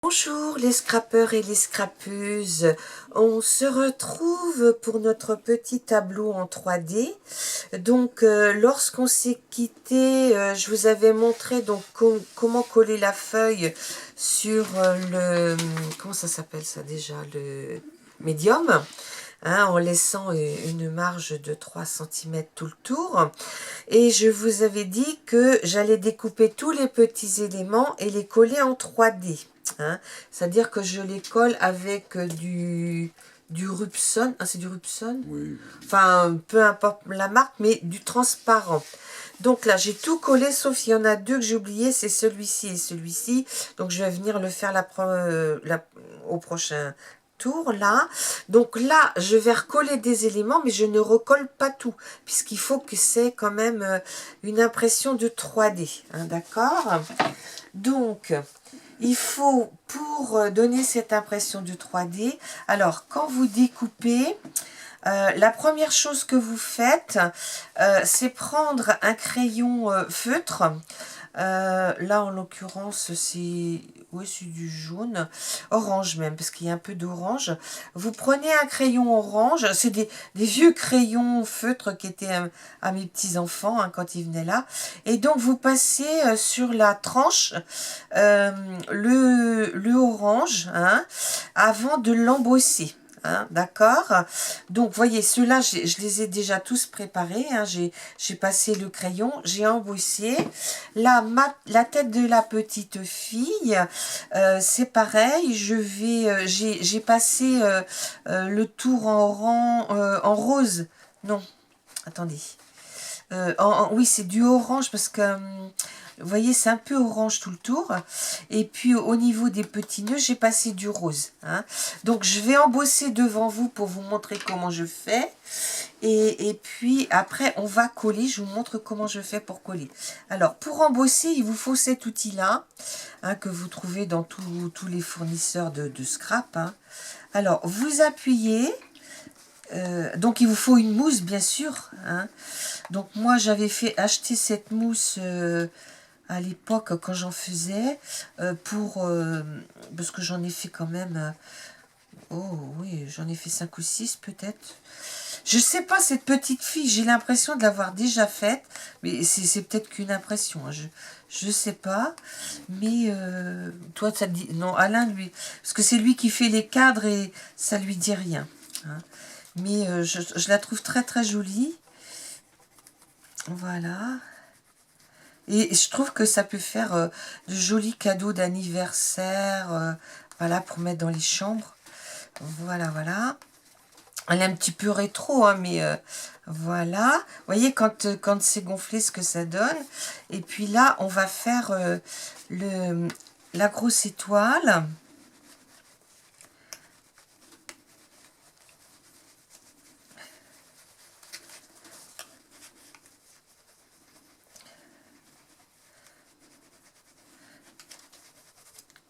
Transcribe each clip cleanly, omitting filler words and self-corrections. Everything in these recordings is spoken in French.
Bonjour les scrapeurs et les scrapeuses, on se retrouve pour notre petit tableau en 3D. Donc lorsqu'on s'est quitté, je vous avais montré donc comment coller la feuille sur comment ça s'appelle ça déjà, le médium. Hein, en laissant une marge de 3 cm tout le tour. Et je vous avais dit que j'allais découper tous les petits éléments et les coller en 3D. Hein. C'est-à-dire que je les colle avec du Rubson. Ah, c'est du Rubson? Oui. Enfin, peu importe la marque, mais du transparent. Donc là, j'ai tout collé, sauf il y en a deux que j'ai oublié, c'est celui-ci et celui-ci. Donc je vais venir le faire au prochain tour, là. Donc là, je vais recoller des éléments, mais je ne recolle pas tout, puisqu'il faut que c'est quand même une impression de 3D. Hein, d'accord? Donc, il faut, pour donner cette impression de 3D, alors, quand vous découpez, la première chose que vous faites, c'est prendre un crayon feutre. Là, en l'occurrence, c'est du jaune, orange même, parce qu'il y a un peu d'orange. Vous prenez un crayon orange, c'est des vieux crayons feutres qui étaient à mes petits-enfants hein, quand ils venaient là. Et donc, vous passez sur la tranche le orange hein, avant de l'embosser. Hein, d'accord. Donc, voyez, ceux-là, je les ai déjà tous préparés. Hein, j'ai passé le crayon, j'ai embossé. Là, la tête de la petite fille, c'est pareil. J'ai passé le tour en rose. Non, attendez. Oui, c'est du orange parce que, vous voyez, c'est un peu orange tout le tour. Et puis, au niveau des petits nœuds, j'ai passé du rose. Hein. Donc, je vais embosser devant vous pour vous montrer comment je fais. Et puis, après, on va coller. Je vous montre comment je fais pour coller. Alors, pour embosser, il vous faut cet outil-là, hein, que vous trouvez dans tous les fournisseurs de scrap. Hein. Alors, vous appuyez. Donc, il vous faut une mousse, bien sûr. Hein. Donc moi j'avais acheter cette mousse à l'époque quand j'en faisais parce que j'en ai fait quand même oh oui j'en ai fait 5 ou 6 peut-être. Je sais pas cette petite fille, j'ai l'impression de l'avoir déjà faite, mais c'est peut-être qu'une impression, hein, je sais pas, mais toi ça te dit non Alain lui parce que c'est lui qui fait les cadres et ça lui dit rien. Hein. Mais je la trouve très très jolie. Voilà. Et je trouve que ça peut faire de jolis cadeaux d'anniversaire, voilà, pour mettre dans les chambres. Voilà, voilà. Elle est un petit peu rétro, hein, mais voilà. Vous voyez, quand c'est gonflé, ce que ça donne. Et puis là, on va faire la grosse étoile.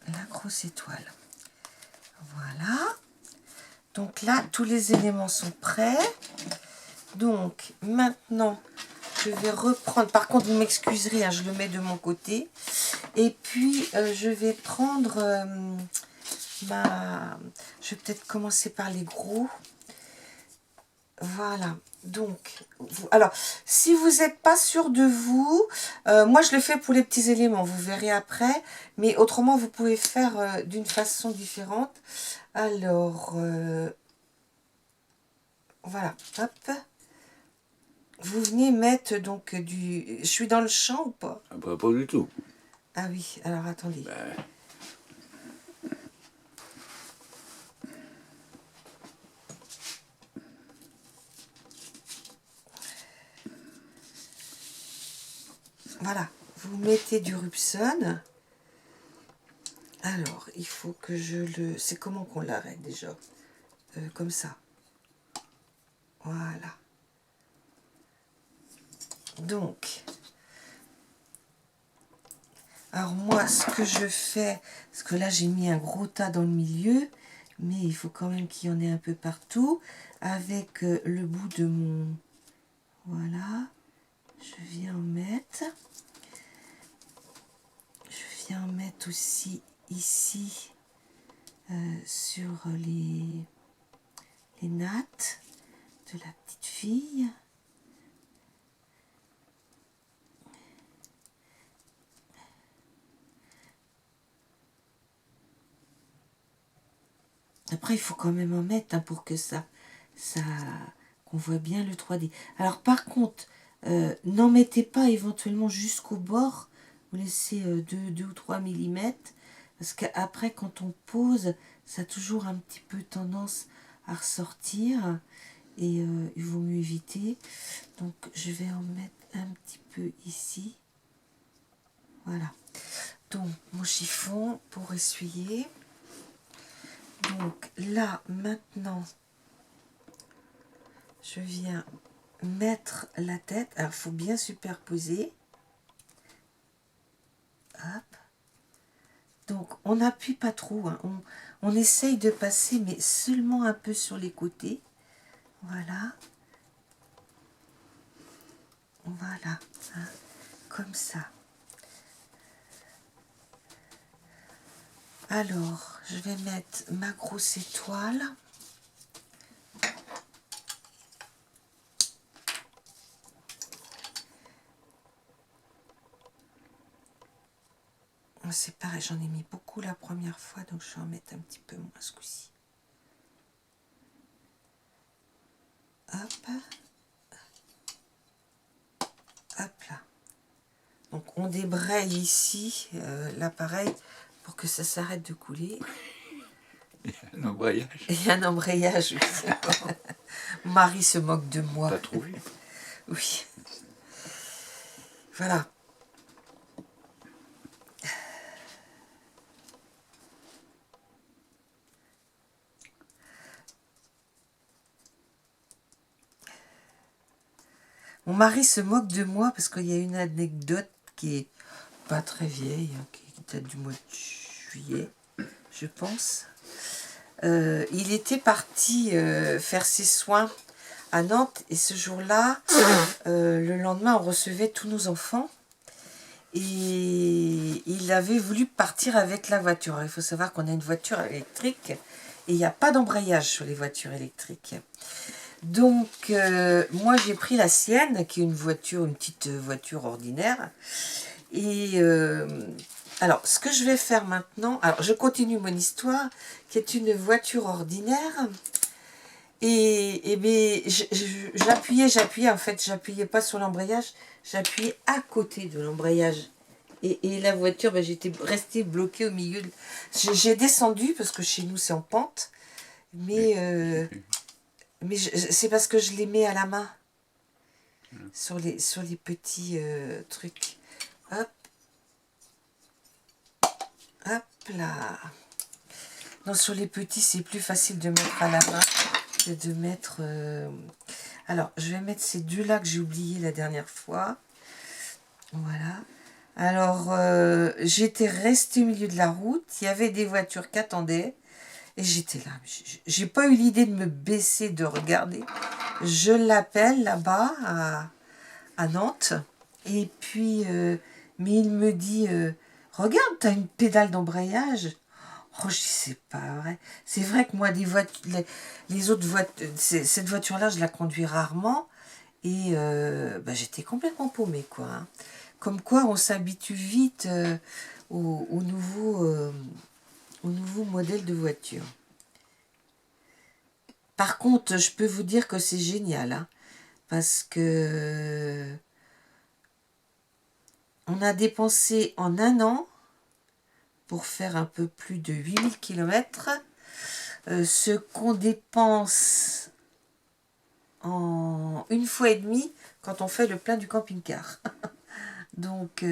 La grosse étoile. Voilà. Donc là, tous les éléments sont prêts. Donc, maintenant, je vais reprendre. Par contre, vous m'excuserez, hein, je le mets de mon côté. Et puis, je vais prendre Je vais peut-être commencer par les gros. Voilà. Donc, alors, si vous n'êtes pas sûr de vous, moi je le fais pour les petits éléments, vous verrez après. Mais autrement, vous pouvez faire d'une façon différente. Alors, voilà, hop. Vous venez mettre donc du... Je suis dans le champ ou pas? Ah bah, pas du tout. Ah oui, alors attendez. Ben, Voilà, vous mettez du Rubson. Alors, il faut que je le... C'est comment qu'on l'arrête déjà? Comme ça. Voilà. Donc, alors moi, ce que je fais, parce que là, j'ai mis un gros tas dans le milieu, mais il faut quand même qu'il y en ait un peu partout, avec le bout de mon... Voilà. Je viens en mettre. Je viens en mettre aussi ici. sur les nattes de la petite fille. Après, il faut quand même en mettre, hein, pour que qu'on voit bien le 3D. Alors, par contre, n'en mettez pas éventuellement jusqu'au bord. Vous laissez 2 ou 3 millimètres. Parce qu'après, quand on pose, ça a toujours un petit peu tendance à ressortir. Et il vaut mieux éviter. Donc, je vais en mettre un petit peu ici. Voilà. Donc, mon chiffon pour essuyer. Donc là, maintenant, je viens mettre la tête. Alors, il faut bien superposer. Hop. Donc, on n'appuie pas trop, hein. On essaye de passer, mais seulement un peu sur les côtés. Voilà. Voilà. Hein, comme ça. Alors, je vais mettre ma grosse étoile. C'est pareil, j'en ai mis beaucoup la première fois, donc je vais en mettre un petit peu moins ce coup-ci. Hop. Hop là. Donc on débraye ici l'appareil pour que ça s'arrête de couler. Il y a un embrayage. Et un embrayage, oui. Marie se moque de moi. T'as trouvé? Oui. Voilà. Mon mari se moque de moi parce qu'il y a une anecdote qui est pas très vieille, hein, qui date du mois de juillet, je pense. Il était parti faire ses soins à Nantes et ce jour-là, le lendemain, on recevait tous nos enfants et il avait voulu partir avec la voiture. Il faut savoir qu'on a une voiture électrique et il n'y a pas d'embrayage sur les voitures électriques. Donc, moi, j'ai pris la sienne, qui est une petite voiture ordinaire. Et alors, ce que je vais faire maintenant, alors je continue mon histoire, qui est une voiture ordinaire. Et bien, j'appuyais, en fait, j'appuyais pas sur l'embrayage, j'appuyais à côté de l'embrayage. Et la voiture, ben, j'étais restée bloquée au milieu. J'ai descendu, parce que chez nous, c'est en pente. Mais c'est parce que je les mets à la main. Sur les petits trucs. Hop. Hop là. Non, sur les petits, c'est plus facile de mettre à la main que de mettre... Alors, je vais mettre ces deux-là que j'ai oubliés la dernière fois. Voilà. Alors, j'étais restée au milieu de la route. Il y avait des voitures qui attendaient. Et j'étais là. J'ai pas eu l'idée de me baisser, de regarder. Je l'appelle là-bas à Nantes. Et puis, mais il me dit, regarde, tu as une pédale d'embrayage. Oh, je dis, c'est pas vrai. C'est vrai que moi, les autres voitures, cette voiture-là, je la conduis rarement. Et bah, j'étais complètement paumée, quoi. Hein. Comme quoi, on s'habitue vite au nouveau modèle de voiture. Par contre, je peux vous dire que c'est génial. Hein, parce que on a dépensé en un an, pour faire un peu plus de 8000 km, ce qu'on dépense en une fois et demie quand on fait le plein du camping-car. Donc,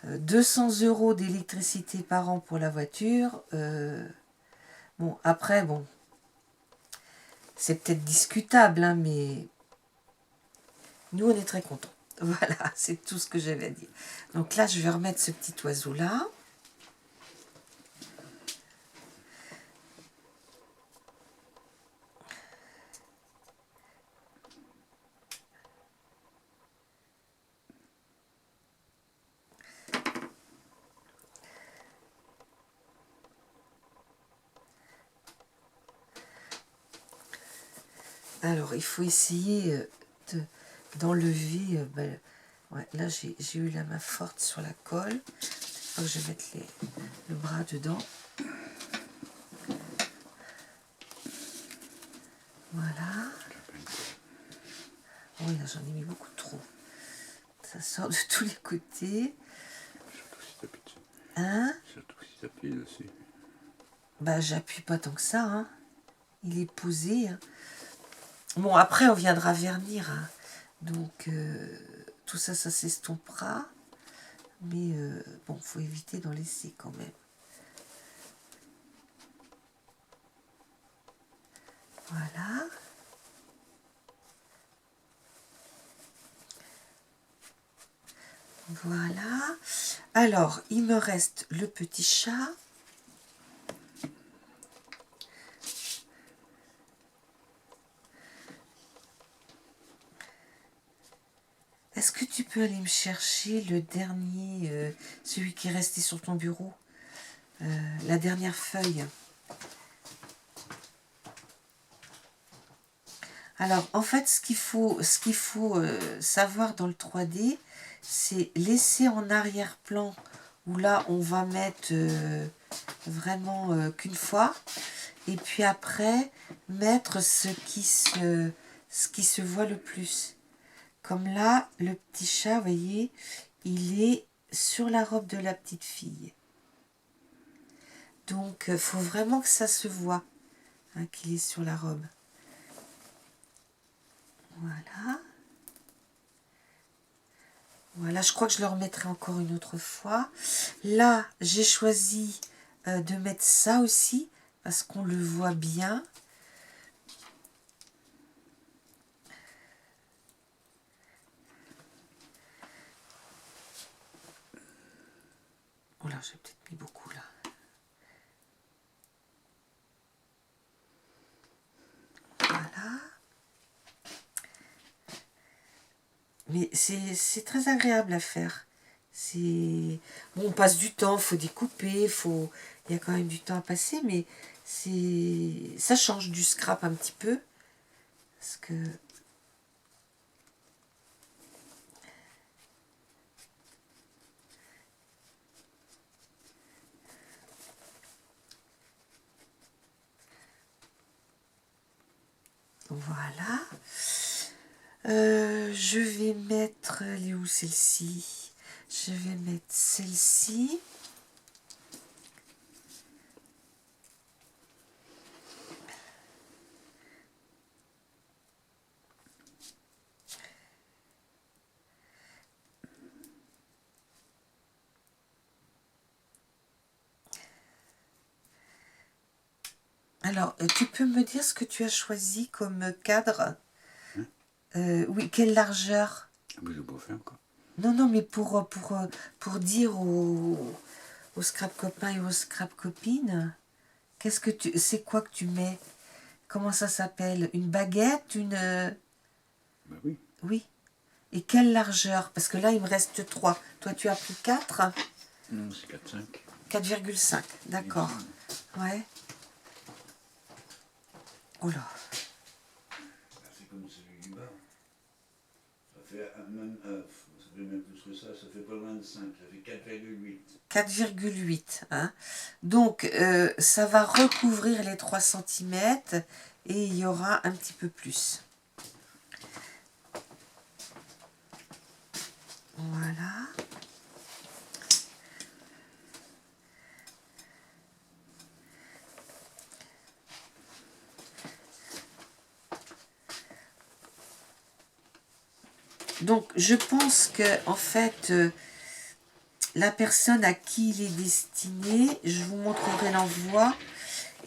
200 € d'électricité par an pour la voiture. Bon, après, bon, c'est peut-être discutable, hein, mais nous, on est très contents. Voilà, c'est tout ce que j'avais à dire. Donc là, je vais remettre ce petit oiseau-là. Alors, il faut essayer d'enlever... ouais, là, j'ai eu la main forte sur la colle. Il faut que je mette le bras dedans. Voilà. Oui, là, j'en ai mis beaucoup trop. Ça sort de tous les côtés. Surtout si t'appuies dessus. Hein? Surtout si t'appuies dessus. Bah, j'appuie pas tant que ça, hein. Il est posé, hein. Bon, après, on viendra vernir, hein. Donc, tout ça, ça s'estompera. Mais, bon, faut éviter d'en laisser quand même. Voilà. Voilà. Alors, il me reste le petit chat. Est-ce que tu peux aller me chercher le dernier, celui qui est resté sur ton bureau, la dernière feuille? Alors, en fait, ce qu'il faut savoir dans le 3D, c'est laisser en arrière-plan, où là, on va mettre vraiment qu'une fois, et puis après, mettre ce qui se voit le plus. Comme là, le petit chat, vous voyez, il est sur la robe de la petite fille. Donc, il faut vraiment que ça se voit, hein, qu'il est sur la robe. Voilà. Voilà, je crois que je le remettrai encore une autre fois. Là, j'ai choisi de mettre ça aussi, parce qu'on le voit bien. Oh là, j'ai peut-être mis beaucoup là. Voilà. Mais c'est très agréable à faire. Bon, on passe du temps, il faut découper, il y a quand même du temps à passer, mais ça change du scrap un petit peu. Parce que... Voilà. Je vais mettre... Elle est où celle-ci? Je vais mettre celle-ci. Alors, tu peux me dire ce que tu as choisi comme cadre? Oui, quelle largeur? Ah, mais j'ai pas fait encore. Non, non, mais pour dire aux scrap copains et aux scrap copines, c'est quoi que tu mets? Comment ça s'appelle? Une baguette? Bah oui. Oui. Et quelle largeur? Parce que là, il me reste 3. Toi, tu as pris 4? Non, c'est 4,5. 4,5. D'accord. Ouais. Oh là. C'est comme celui du bas. Ça fait même plus que ça fait pas loin de 5, ça fait 4,8. 4,8. Hein. Donc, ça va recouvrir les 3 cm et il y aura un petit peu plus. Voilà. Donc, je pense que, en fait, la personne à qui il est destiné, je vous montrerai l'envoi.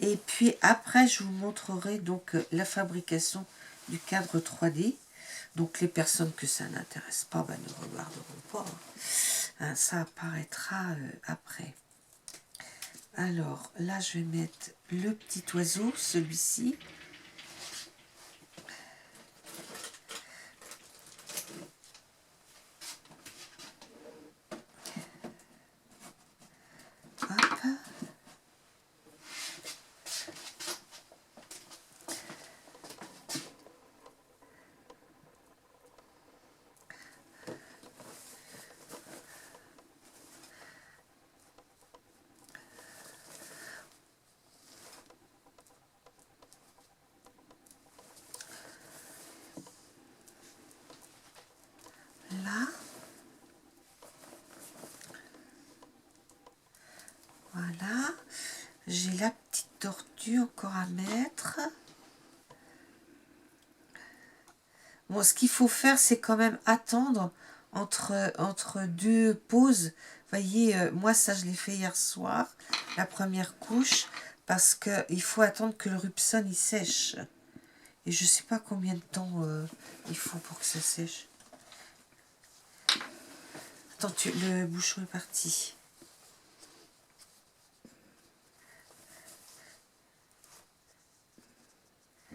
Et puis, après, je vous montrerai donc la fabrication du cadre 3D. Donc, les personnes que ça n'intéresse pas, ben, ne regarderont pas. Hein, ça apparaîtra après. Alors, là, je vais mettre le petit oiseau, celui-ci. Hop. j'ai la petite tortue encore à mettre. Bon, ce qu'il faut faire, c'est quand même attendre entre deux pauses. Vous voyez, moi, ça, je l'ai fait hier soir, la première couche, parce qu'il faut attendre que le Rupson, il sèche. Et je sais pas combien de temps il faut pour que ça sèche. Attends, le bouchon est parti.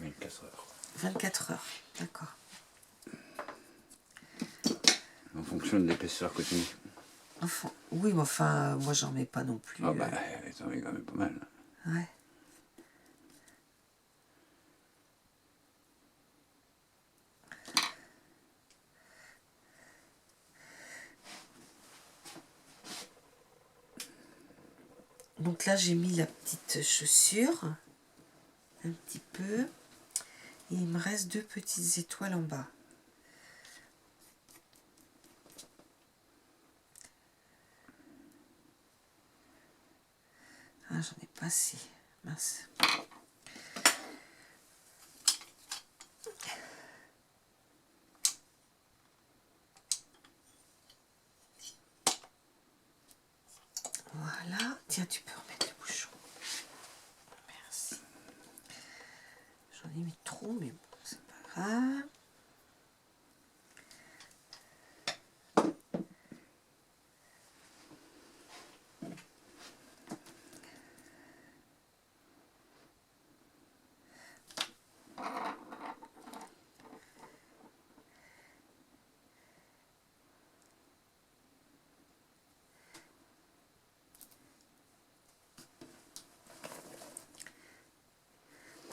« 24 heures. 24 heures, d'accord. En fonction de l'épaisseur que tu mets. Enfin, oui, mais enfin, moi, j'en mets pas non plus. Ah bah, t'en mets quand même pas mal. Ouais. Donc là, j'ai mis la petite chaussure, un petit peu, et il me reste 2 petites étoiles en bas. Ah, j'en ai pas assez, mince. Voilà, tiens, tu peux remettre le bouchon. Merci. J'en ai mis trop, mais bon, c'est pas grave.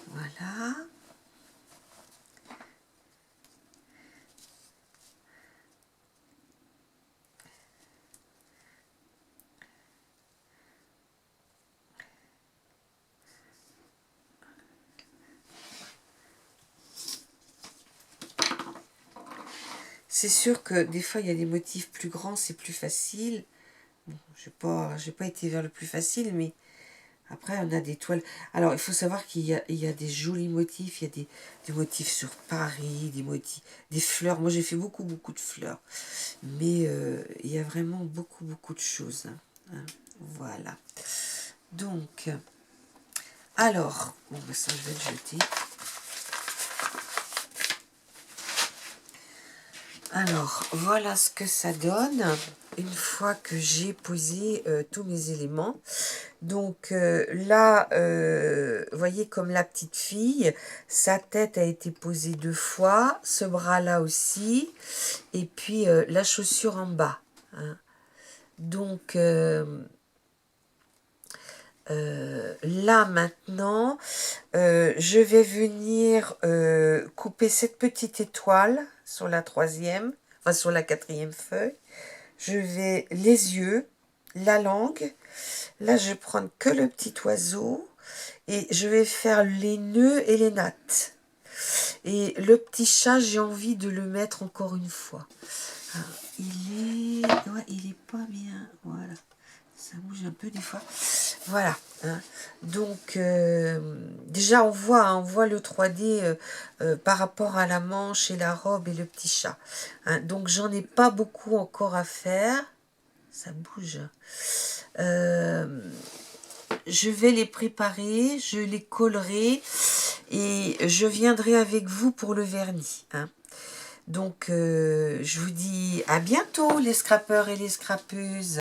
Voilà. C'est sûr que des fois, il y a des motifs plus grands, c'est plus facile. Bon, j'ai pas été vers le plus facile, mais après, on a des toiles. Alors, il faut savoir qu'il y a des jolis motifs. Il y a des motifs sur Paris, des fleurs. Moi, j'ai fait beaucoup de fleurs. Mais il y a vraiment beaucoup de choses. Hein. Voilà. Donc, alors, bon, ben ça, je vais le jeter. Alors, voilà ce que ça donne une fois que j'ai posé tous mes éléments. Donc là, vous voyez comme la petite fille, sa tête a été posée 2 fois, ce bras-là aussi, et puis la chaussure en bas. Hein. Donc là maintenant, je vais venir couper cette petite étoile sur la 3e, enfin sur la 4e feuille. Je vais les yeux, la langue. Là, je vais prendre que le petit oiseau et je vais faire les nœuds et les nattes. Et le petit chat, j'ai envie de le mettre encore une fois. Alors, il est pas bien. Voilà. Ça bouge un peu des fois. Voilà. Hein. Donc, déjà, on voit le 3D par rapport à la manche et la robe et le petit chat. Hein. Donc, j'en ai pas beaucoup encore à faire. Ça bouge. Je vais les préparer, je les collerai et je viendrai avec vous pour le vernis. Hein. Donc, je vous dis à bientôt les scrapeurs et les scrapeuses.